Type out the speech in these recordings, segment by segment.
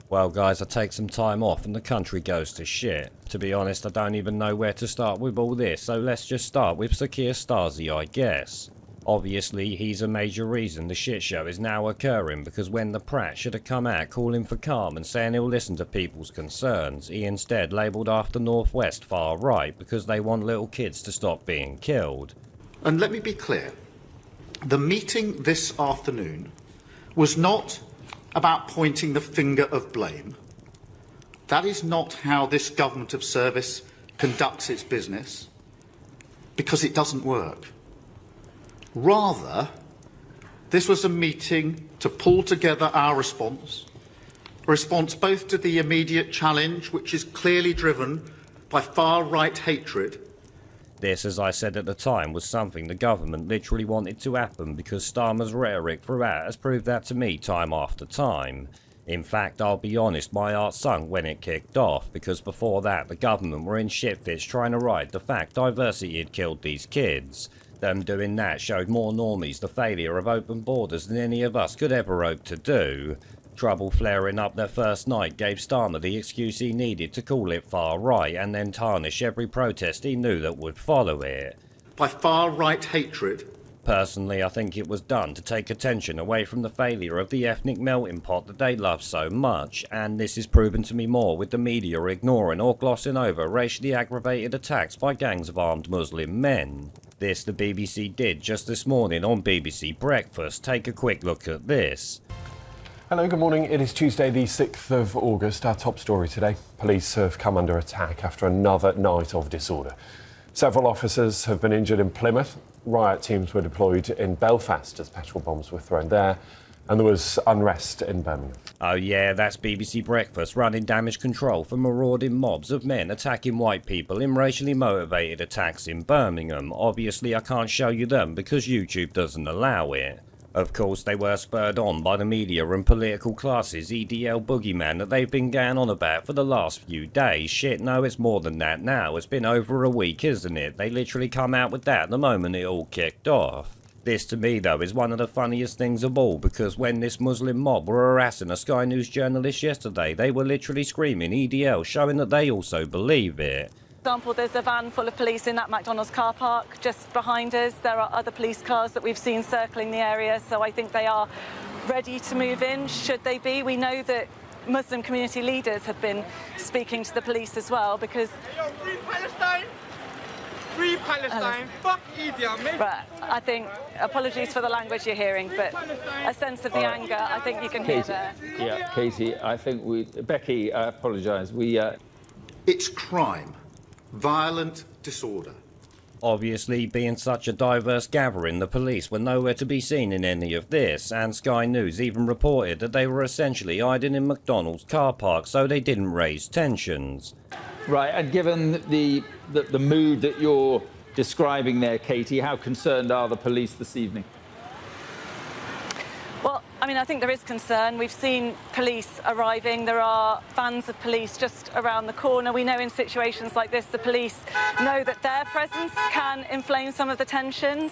Well guys, I take some time off and the country goes to shit. To be honest, I don't even know where to start with all this, so let's just start with Sir Keir Stasi, I guess. Obviously, he's a major reason the shit show is now occurring, because when the prat should have come out calling for calm and saying he'll listen to people's concerns, he instead labelled after North West far right because they want little kids to stop being killed. And let me be clear, the meeting this afternoon was not about pointing the finger of blame. That is not how this government of service conducts its business, because it doesn't work. Rather, this was a meeting to pull together our response, a response both to the immediate challenge, which is clearly driven by far-right hatred. This, as I said at the time, was something the government literally wanted to happen because Starmer's rhetoric throughout has proved that to me time after time. In fact, I'll be honest, my heart sunk when it kicked off, because before that the government were in shitfits trying to ride the fact diversity had killed these kids. Them doing that showed more normies the failure of open borders than any of us could ever hope to do. Trouble flaring up their first night gave Starmer the excuse he needed to call it far right and then tarnish every protest he knew that would follow it. By far-right hatred. Personally, I think it was done to take attention away from the failure of the ethnic melting pot that they love so much, and this is proven to me more with the media ignoring or glossing over racially aggravated attacks by gangs of armed Muslim men. This the BBC did just this morning on BBC Breakfast. Take a quick look at this. Hello, good morning. It is Tuesday the 6th of August. Our top story today. Police have come under attack after another night of disorder. Several officers have been injured in Plymouth. Riot teams were deployed in Belfast as petrol bombs were thrown there. And there was unrest in Birmingham. Oh yeah, that's BBC Breakfast running damage control for marauding mobs of men attacking white people in racially motivated attacks in Birmingham. Obviously I can't show you them because YouTube doesn't allow it. Of course, they were spurred on by the media and political classes' EDL boogeyman that they've been going on about for the last few days. Shit, no, it's more than that now. It's been over a week, isn't it? They literally come out with that the moment it all kicked off. This, to me, though, is one of the funniest things of all, because when this Muslim mob were harassing a Sky News journalist yesterday, they were literally screaming EDL, showing that they also believe it. For example, there's a van full of police in that McDonald's car park just behind us. There are other police cars that we've seen circling the area, so I think they are ready to move in, should they be. We know that Muslim community leaders have been speaking to the police as well, because... Yo, free Palestine! Free Palestine! Fuck Idi Amin! But I think, apologies for the language you're hearing, but a sense of the anger I think you can hear there. Yeah, Katie, I think Becky, I apologise. It's crime. Violent disorder. Obviously, being such a diverse gathering, the police were nowhere to be seen in any of this, and Sky News even reported that they were essentially hiding in McDonald's car park so they didn't raise tensions. Right, and given the mood that you're describing there, Katie, how concerned are the police this evening? Well, I mean, I think there is concern. We've seen police arriving. There are vans of police just around the corner. We know in situations like this, the police know that their presence can inflame some of the tensions,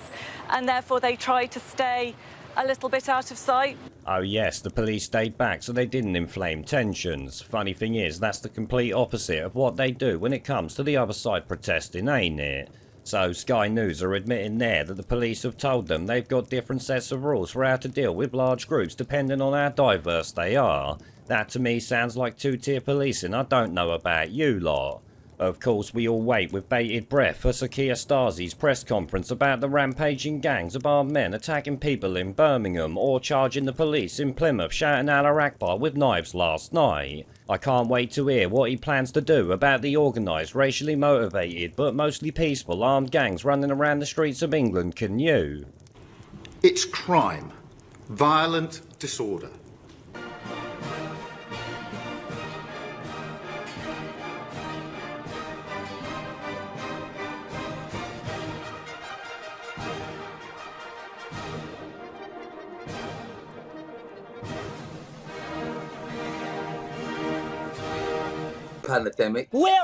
and therefore they try to stay a little bit out of sight. Oh yes, the police stayed back so they didn't inflame tensions. Funny thing is, that's the complete opposite of what they do when it comes to the other side protesting, ain't it? So Sky News are admitting there that the police have told them they've got different sets of rules for how to deal with large groups depending on how diverse they are. That to me sounds like two-tier policing. I don't know about you lot. Of course, we all wait with bated breath for Sir Keir Stasi's press conference about the rampaging gangs of armed men attacking people in Birmingham or charging the police in Plymouth shouting Allah Akbar with knives last night. I can't wait to hear what he plans to do about the organised, racially motivated but mostly peaceful armed gangs running around the streets of England, can you? It's crime. Violent disorder. Pandemic. Where